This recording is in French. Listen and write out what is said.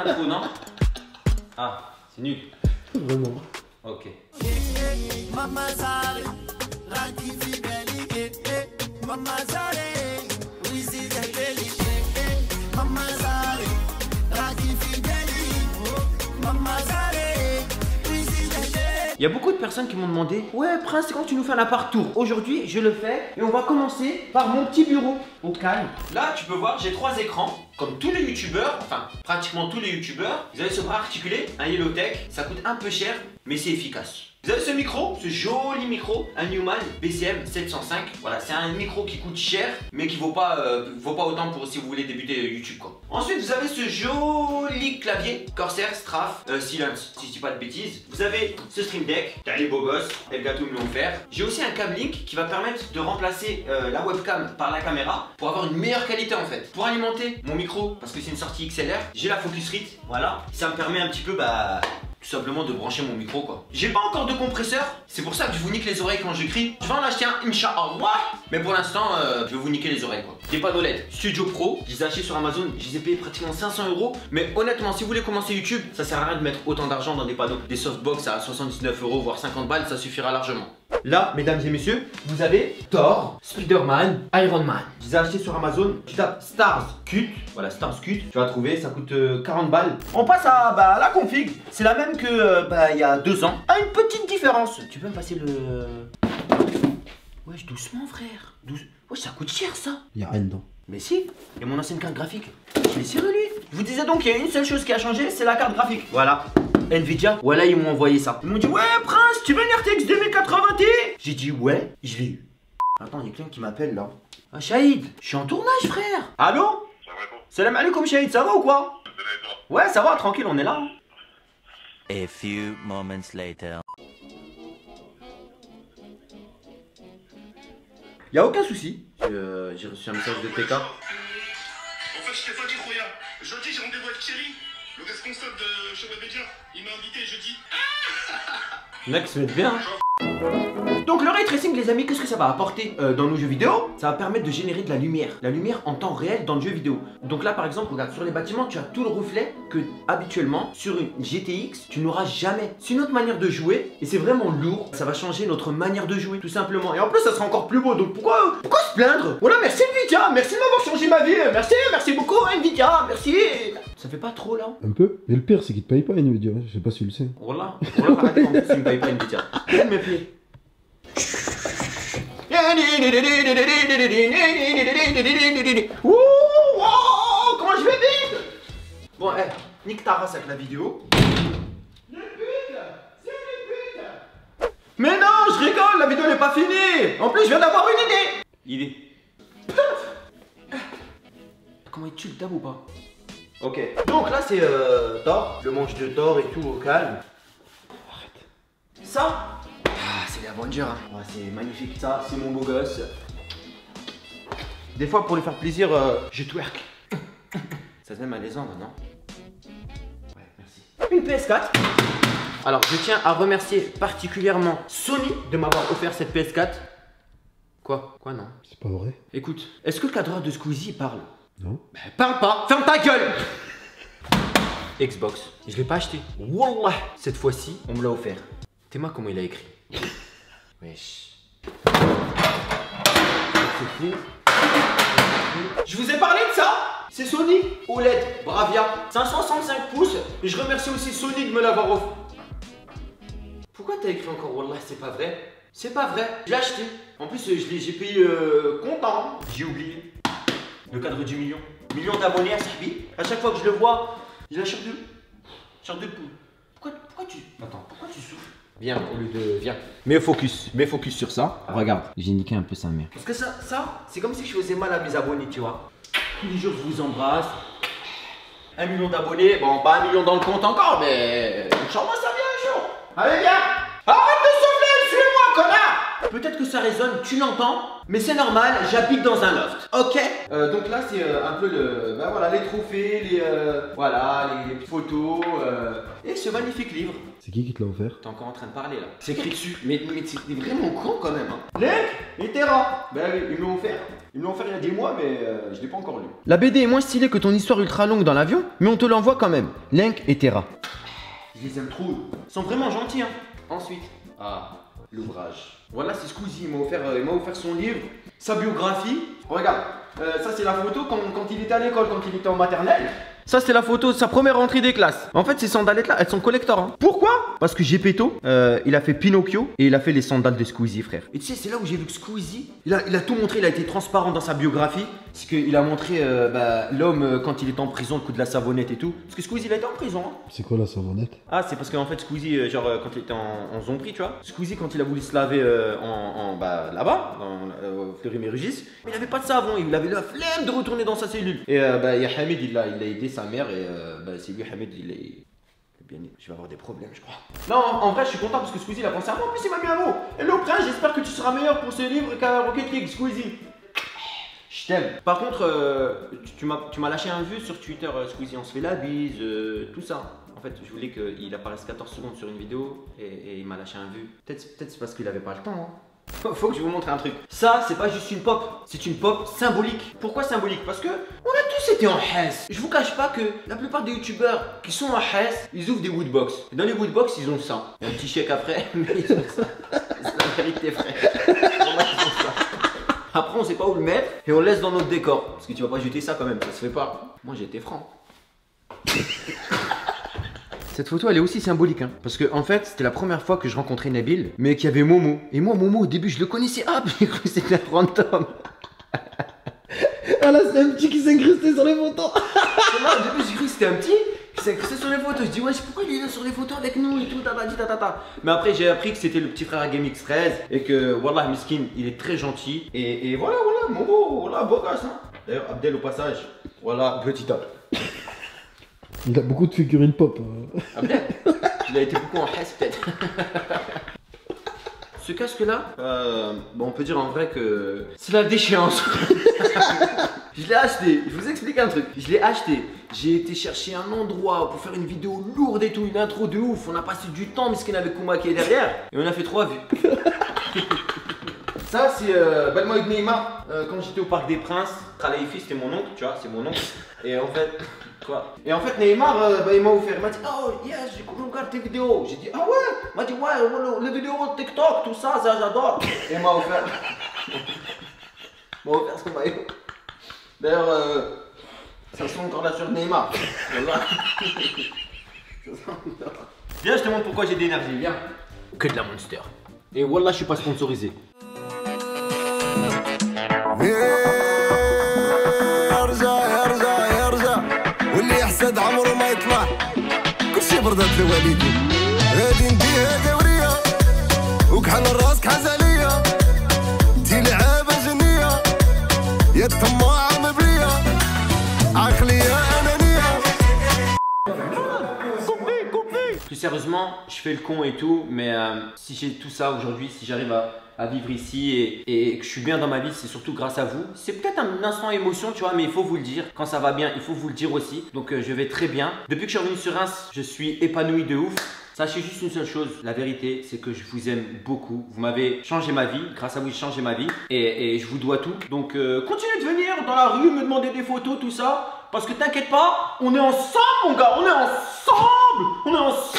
l'intro, non? Ah, c'est nul. Vraiment. Ok. Il y a beaucoup de personnes qui m'ont demandé: ouais Prince, c'est quand tu nous fais un appart tour? Aujourd'hui je le fais et on va commencer par mon petit bureau au calme. Là tu peux voir, j'ai 3 écrans. Comme tous les youtubeurs, enfin pratiquement tous les youtubeurs, vous avez ce bras articulé, un Yellowtech, ça coûte un peu cher mais c'est efficace. Vous avez ce micro, ce joli micro, un Neumann BCM 705. Voilà, c'est un micro qui coûte cher mais qui vaut pas autant pour si vous voulez débuter YouTube quoi. Ensuite vous avez ce joli clavier Corsair Straf Silence, si je dis pas de bêtises. Vous avez ce Stream Deck, t'as les beaux gosses, Elgato me l'ont offert. J'ai aussi un câble Link qui va permettre de remplacer la webcam par la caméra pour avoir une meilleure qualité en fait. Pour alimenter mon micro, parce que c'est une sortie XLR, j'ai la Focusrite, voilà. Ça me permet un petit peu tout simplement de brancher mon micro quoi. J'ai pas encore de compresseur, c'est pour ça que je vous nique les oreilles quand je crie. Je vais en acheter un, Inch'Allah. Mais pour l'instant, je vais vous niquer les oreilles quoi. Des panneaux LED Studio Pro, je les ai achetés sur Amazon, je les ai payés pratiquement 500 €. Mais honnêtement, si vous voulez commencer YouTube, ça sert à rien de mettre autant d'argent dans des panneaux. Des softbox à 79 € voire 50 balles, ça suffira largement. Là, mesdames et messieurs, vous avez Thor, Spider-Man, Iron Man. Je les ai achetés sur Amazon. Tu tapes Stars Cut, voilà Stars Cut, tu vas trouver, ça coûte 40 balles. On passe à la config. C'est la même que il y a 2 ans. Ah, une petite différence. Tu peux me passer le... Wesh, doucement frère. Wesh, ça coûte cher ça. Y'a rien dedans. Mais si, il y a mon ancienne carte graphique. Je l'ai serré lui. Je vous disais donc, il y a une seule chose qui a changé, c'est la carte graphique. Voilà. Nvidia, voilà, ils m'ont envoyé ça. Ils m'ont dit: ouais Prince, tu veux une RTX 2080 Ti? J'ai dit ouais, je l'ai eu. Attends, il y a quelqu'un qui m'appelle là. Ah Shahid, je suis en tournage frère. Allô? Salam alaikum Shahid, ça va ou quoi? Ouais, ça va, tranquille, on est là. A few moments later. Y'a aucun souci. J'ai reçu un message de TK. En fait, je t'ai pas dit, Roya. Jeudi, j'ai rendez-vous avec Thierry, le responsable de chez Webmedia. Il m'a invité jeudi. Il y en a qui se mettent bien. Donc le ray tracing les amis, qu'est-ce que ça va apporter dans nos jeux vidéo? Ça va permettre de générer de la lumière en temps réel dans le jeu vidéo. Donc là par exemple, regarde, sur les bâtiments, tu as tout le reflet que habituellement sur une GTX tu n'auras jamais. C'est une autre manière de jouer et c'est vraiment lourd. Ça va changer notre manière de jouer tout simplement. Et en plus ça sera encore plus beau, donc pourquoi se plaindre? Voilà, merci Nvidia, merci de m'avoir changé ma vie. Merci beaucoup Nvidia, merci. Ça fait pas trop là? Un peu. Mais le pire, c'est qu'il te paye pas Nvidia. Je sais pas si tu le sais. Voilà, arrête en plus, il me paye pas Nvidia. Il me plaît. Comment je vais vite? Bon, nique ta race avec la vidéo. Mais non, je rigole, la vidéo n'est pas finie. En plus, je viens d'avoir une idée. Comment il tue le tab ou pas? Ok, donc là c'est Thor, le manche de Thor et tout au calme. Arrête. Ça, c'est les Avengers hein. Ouais, c'est magnifique, ça c'est mon beau gosse. Des fois pour lui faire plaisir, je twerk. Ça se met malaisant maintenant. Ouais, merci. Une PS4. Alors je tiens à remercier particulièrement Sony de m'avoir offert cette PS4. Quoi non? C'est pas vrai. Écoute, est-ce que le cadreur de Squeezie parle? Non. Bah, parle pas, ferme ta gueule. Xbox, je l'ai pas acheté. Wallah, cette fois-ci, on me l'a offert. T'es-moi comment il a écrit. Wesh. C'est fou. Je vous ai parlé de ça. C'est Sony OLED Bravia 565 pouces. Et je remercie aussi Sony de me l'avoir offert. Pourquoi t'as écrit encore Wallah, c'est pas vrai? C'est pas vrai, je l'ai acheté. En plus, j'ai payé content. J'ai oublié. Le cadre du million. Million d'abonnés à Sahbi. À chaque fois que je le vois, il a chair de poule. Pourquoi tu... Attends, pourquoi tu souffles? Viens, au lieu de... Viens. Mets focus sur ça. Regarde, j'ai niqué un peu sa mère. Parce que ça c'est comme si je faisais mal à mes abonnés, tu vois. Tous les jours, je vous embrasse. 1 million d'abonnés. Bon, pas 1 million dans le compte encore, mais... Inch'Allah, ça vient un jour. Allez, viens. Arrête de souffler, suis-moi, connard. Peut-être que ça résonne, tu l'entends, mais c'est normal, j'habite dans un loft. Ok. Donc là c'est un peu voilà, les trophées, les photos et ce magnifique livre. C'est qui te l'a offert? T'es encore en train de parler là. C'est écrit dessus. Mais t'es vraiment con quand même. Hein. Link et Terra. Ben oui, ils me l'ont offert. Ils me l'ont offert il y a des mois, mais je l'ai pas encore lu. La BD est moins stylée que ton histoire ultra longue dans l'avion, mais on te l'envoie quand même. Link et Terra. Je les aime trop. Ils sont vraiment gentils. Hein. Ensuite, l'ouvrage. Voilà, c'est Squeezie. Il m'a offert son livre, sa biographie. Regarde, ça c'est la photo quand il était à l'école, quand il était en maternelle. Ça c'est la photo de sa première rentrée des classes. En fait ces sandalettes là, elles sont collector. Hein. Pourquoi? Parce que Gepetto, il a fait Pinocchio et il a fait les sandales de Squeezie, frère. Et tu sais, c'est là où j'ai vu que Squeezie, il a tout montré, il a été transparent dans sa biographie. Parce qu'il a montré l'homme quand il était en prison, le coup de la savonnette et tout. Parce que Squeezie il a été en prison. Hein. C'est quoi la savonnette? Ah, c'est parce qu'en fait Squeezie, quand il était en zombie, tu vois. Squeezie quand il a voulu se laver là-bas, au Fleury-Mérogis, mais il avait pas de savon, il avait la flemme de retourner dans sa cellule. Et il y a Hamid, il a aidé sa mère et c'est lui, Hamid, je vais avoir des problèmes, je crois. Non, en vrai, je suis content parce que Squeezie il a pensé à moi. En plus, il m'a mis un mot. Hello, prince, j'espère que tu seras meilleur pour ce livre qu'à Rocket League, Squeezie. Je t'aime. Par contre, tu m'as lâché un vue sur Twitter, Squeezie, on se fait la bise, tout ça. En fait, je voulais qu'il apparaisse 14 secondes sur une vidéo et il m'a lâché un vue. Peut-être c'est parce qu'il avait pas le temps. Hein. Faut que je vous montre un truc. Ça, c'est pas juste une pop, c'est une pop symbolique. Pourquoi symbolique? Parce que on a tous été en Hesse. Je vous cache pas que la plupart des youtubeurs qui sont en Hesse, ils ouvrent des woodbox. Et dans les woodbox, ils ont ça. Il y a un petit chèque après, mais ils ont ça. C'est la vérité, frère. Ils ont ça. Après, on sait pas où le mettre et on le laisse dans notre décor. Parce que tu vas pas jeter ça quand même, ça se fait pas. Moi, j'ai été franc. Cette photo elle est aussi symbolique hein, parce que en fait c'était la première fois que je rencontrais Nabil mais qu'il y avait Momo. Et moi Momo au début je le connaissais, j'ai cru que c'était un fantôme. Ah là c'est un petit qui s'est incrusté sur les photos. Moi au début j'ai cru que c'était un petit qui s'est incrusté sur les photos. Je dis ouais pourquoi il est là sur les photos avec nous et tout tata. Mais après j'ai appris que c'était le petit frère à GameX13 et que Wallah Miskin il est très gentil. Et voilà Momo, voilà beau gosse hein. D'ailleurs Abdel au passage, voilà petit top. Il a beaucoup de figurines pop. Ah bien. Il a été beaucoup en Hesse peut-être. Ce casque là, on peut dire en vrai que c'est la déchéance. Je l'ai acheté, je vous explique un truc. Je l'ai acheté, j'ai été chercher un endroit pour faire une vidéo lourde et tout, une intro de ouf. On a passé du temps, Miskin avec Kouma qui est derrière. Et on a fait 3 vues. Ça c'est Balmo avec Neymar quand j'étais au Parc des Princes. Khalifi c'était mon oncle, tu vois, c'est mon oncle. Et en fait, quoi? Et en fait Neymar il m'a offert, il m'a dit oh yes, j'ai regardé tes vidéos. J'ai dit ah ouais, il m'a dit ouais, les vidéos de TikTok, tout ça, j'adore. Et il m'a offert son maillot. D'ailleurs, ça sent encore la sur Neymar. Voilà. Viens, je te montre pourquoi j'ai de l'énergie, viens. Que de la Monster. Et Wallah, je suis pas sponsorisé. واللي يحسد عمره ما يطلع كلشي بردات الوالدين غادي نديها دوريه وكحل الراس كحزاليه دي لعابه جنيه يا الطماعه مبريه عقليه انانيه. Plus sérieusement, je fais le con et tout, mais si j'ai tout ça aujourd'hui, si j'arrive à vivre ici et que je suis bien dans ma vie, c'est surtout grâce à vous. C'est peut-être un instant émotion, tu vois, mais il faut vous le dire. Quand ça va bien, il faut vous le dire aussi. Donc je vais très bien. Depuis que je suis revenu sur Reims, je suis épanoui de ouf. Sachez juste une seule chose, la vérité, c'est que je vous aime beaucoup. Vous m'avez changé ma vie, grâce à vous, j'ai changé ma vie et je vous dois tout. Donc continuez de venir dans la rue, me demander des photos, tout ça. Parce que t'inquiète pas, on est ensemble mon gars, on est ensemble.